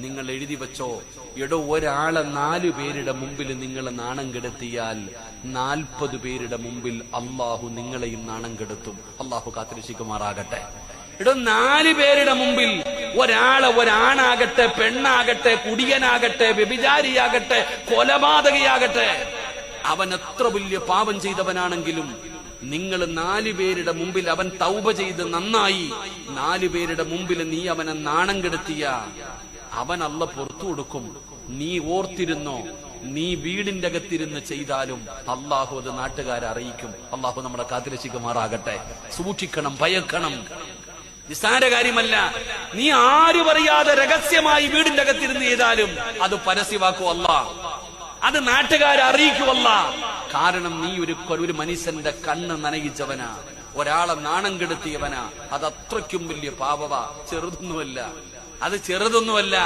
നിങ്ങൾ എഴുതി വെച്ചോ, എടോ ഒരാളെ 4 പേരുടെ മുമ്പിൽ നിങ്ങൾ നാണം കെടുത്തിയാൽ 40 പേരുടെ മുമ്പിൽ അള്ളാഹു നിങ്ങളെയും നാണം കെടുത്തും. അള്ളാഹു കാത്തിരക്ഷിക്കുമാറാകട്ടെ. എടോ 4 പേരുടെ മുമ്പിൽ ഒരാണാകട്ടെ, പെണ്ണാകട്ടെ, കുടിയനാകട്ടെ, വ്യഭിചാരിയാകട്ടെ, കൊലപാതകയാകട്ടെ, അവൻ എത്ര വലിയ പാപം ചെയ്തവനാണെങ്കിലും നിങ്ങൾ 4 പേരുടെ മുമ്പിൽ അവൻ തൗബ ചെയ്ത് നന്നായി 4 പേരുടെ മുമ്പിൽ നീ അവനെ നാണം കെടുത്തിയ അവൻ അള്ള പുറത്തു കൊടുക്കും. നീ ഓർത്തിരുന്നോ, നീ വീടിന്റെ അകത്തിരുന്ന് ചെയ്താലും അള്ളാഹു അത് നാട്ടുകാരെ അറിയിക്കും. അള്ളാഹു നമ്മളെ കാത്തിരക്ഷിക്കുമാറാകട്ടെ. സൂക്ഷിക്കണം, ഭയക്കണം. നിസ്സാര കാര്യമല്ല. നീ ആരും അറിയാതെ രഹസ്യമായി വീടിന്റെ അകത്തിരുന്ന് ചെയ്താലും അത് പരസ്യമാക്കും അല്ലാഹ്, അത് നാട്ടുകാരെ അറിയിക്കുമല്ല. കാരണം നീ ഒരു മനുഷ്യന്റെ കണ്ണ് നനയിച്ചവനാ, ഒരാളെ നാണം കെടുത്തിയവനാ. അത് അത്രയ്ക്കും വലിയ പാപവാ, ചെറുതൊന്നുമല്ല.